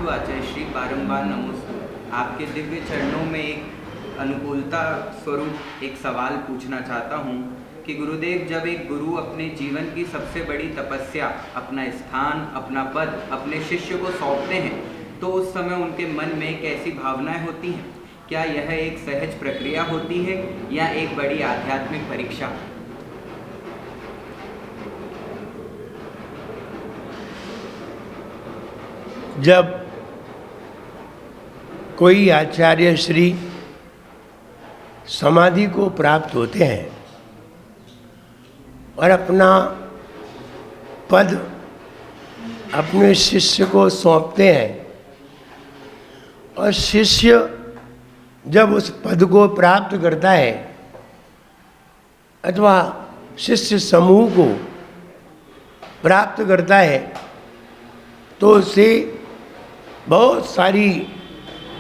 नमोस्तु आचार्य श्री, बारंबार नमोस्तु। आपके दिव्य चरणों में एक अनुकूलता स्वरूप एक सवाल पूछना चाहता हूँ कि गुरुदेव, जब एक गुरु अपने जीवन की सबसे बड़ी तपस्या, अपना स्थान, अपना पद अपने शिष्य को सौंपते हैं तो उस समय उनके मन में कैसी भावनाएं होती हैं? क्या यह एक सहज प्रक्रिया होती है या एक बड़ी आध्यात्मिक परीक्षा? जब कोई आचार्य श्री समाधि को प्राप्त होते हैं और अपना पद अपने शिष्य को सौंपते हैं और शिष्य जब उस पद को प्राप्त करता है अथवा शिष्य समूह को प्राप्त करता है तो उसे बहुत सारी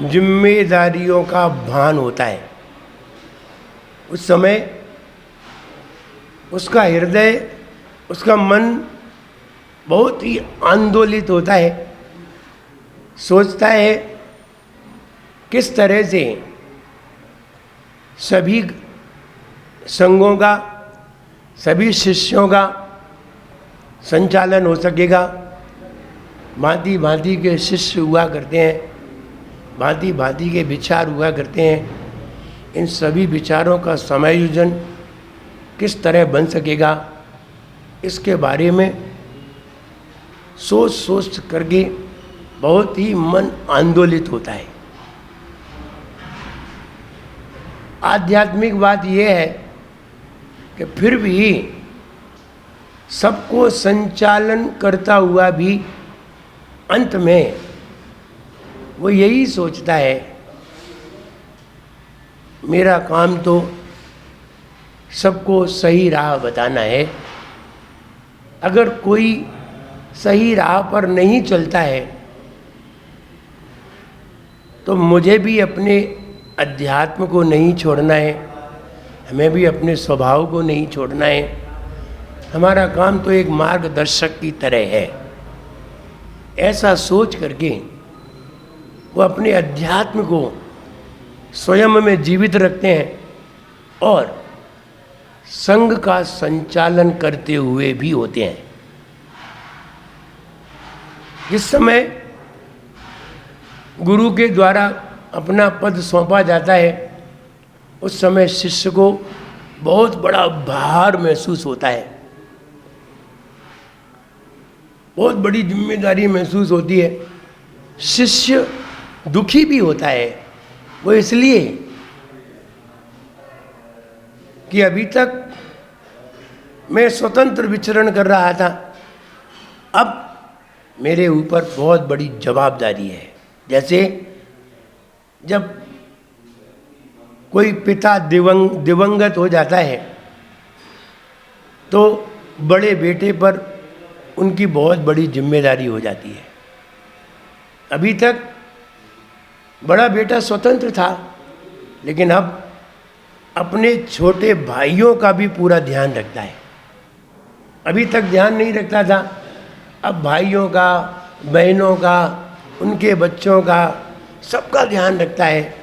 जिम्मेदारियों का भान होता है। उस समय उसका हृदय, उसका मन बहुत ही आंदोलित होता है। सोचता है किस तरह से सभी संघों का, सभी शिष्यों का संचालन हो सकेगा। भांति भांति के शिष्य हुआ करते हैं, भांति भांति के विचार हुआ करते हैं। इन सभी विचारों का समायोजन किस तरह बन सकेगा, इसके बारे में सोच सोच करके बहुत ही मन आंदोलित होता है। आध्यात्मिक बात यह है कि फिर भी सबको संचालन करता हुआ भी अंत में वो यही सोचता है, मेरा काम तो सबको सही राह बताना है। अगर कोई सही राह पर नहीं चलता है तो मुझे भी अपने अध्यात्म को नहीं छोड़ना है, हमें भी अपने स्वभाव को नहीं छोड़ना है। हमारा काम तो एक मार्गदर्शक की तरह है। ऐसा सोच करके वो अपने अध्यात्म को स्वयं में जीवित रखते हैं और संघ का संचालन करते हुए भी होते हैं। जिस समय गुरु के द्वारा अपना पद सौंपा जाता है उस समय शिष्य को बहुत बड़ा भार महसूस होता है, बहुत बड़ी जिम्मेदारी महसूस होती है। शिष्य दुखी भी होता है, वो इसलिए कि अभी तक मैं स्वतंत्र विचरण कर रहा था, अब मेरे ऊपर बहुत बड़ी जवाबदारी है। जैसे जब कोई पिता दिवंगत हो जाता है तो बड़े बेटे पर उनकी बहुत बड़ी जिम्मेदारी हो जाती है। अभी तक बड़ा बेटा स्वतंत्र था, लेकिन अब अपने छोटे भाइयों का भी पूरा ध्यान रखता है। अभी तक ध्यान नहीं रखता था, अब भाइयों का, बहनों का, उनके बच्चों का, सबका ध्यान रखता है।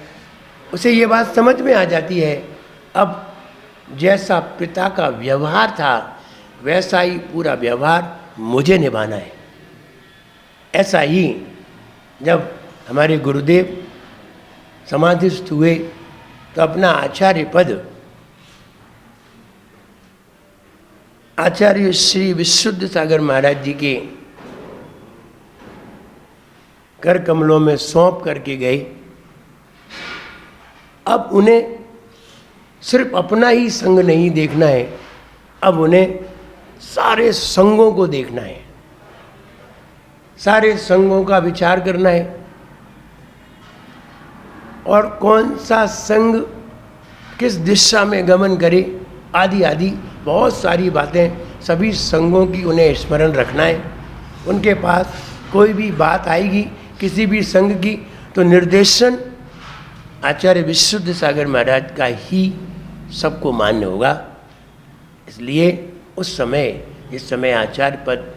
उसे ये बात समझ में आ जाती है, अब जैसा पिता का व्यवहार था वैसा ही पूरा व्यवहार मुझे निभाना है। ऐसा ही जब हमारे गुरुदेव समाधिस्थ हुए तो अपना आचार्य पद आचार्य श्री विशुद्ध सागर महाराज जी के कर कमलों में सौंप करके गए। अब उन्हें सिर्फ अपना ही संग नहीं देखना है, अब उन्हें सारे संघों को देखना है, सारे संघों का विचार करना है और कौन सा संघ किस दिशा में गमन करे, आदि आदि बहुत सारी बातें, सभी संघों की उन्हें स्मरण रखना है। उनके पास कोई भी बात आएगी किसी भी संघ की तो निर्देशन आचार्य विशुद्ध सागर महाराज का ही सबको मान्य होगा। इसलिए उस समय, जिस समय आचार्य पद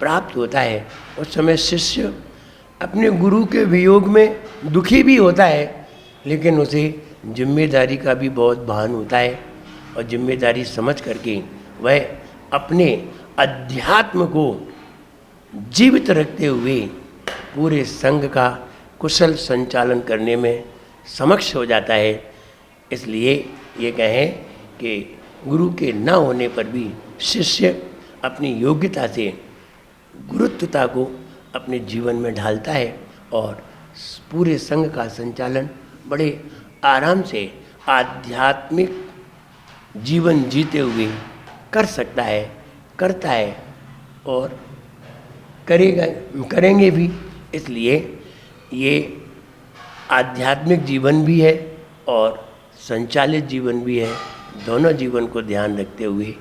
प्राप्त होता है, उस समय शिष्य अपने गुरु के वियोग में दुखी भी होता है, लेकिन उसे जिम्मेदारी का भी बहुत भान होता है और जिम्मेदारी समझ करके वह अपने अध्यात्म को जीवित रखते हुए पूरे संघ का कुशल संचालन करने में समक्ष हो जाता है। इसलिए ये कहें कि गुरु के न होने पर भी शिष्य अपनी योग्यता से गुरुत्वता को अपने जीवन में ढालता है और पूरे संघ का संचालन बड़े आराम से आध्यात्मिक जीवन जीते हुए कर सकता है, करता है और करेंगे भी। इसलिए ये आध्यात्मिक जीवन भी है और संचालित जीवन भी है। दोनों जीवन को ध्यान रखते हुए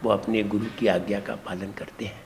वो अपने गुरु की आज्ञा का पालन करते हैं।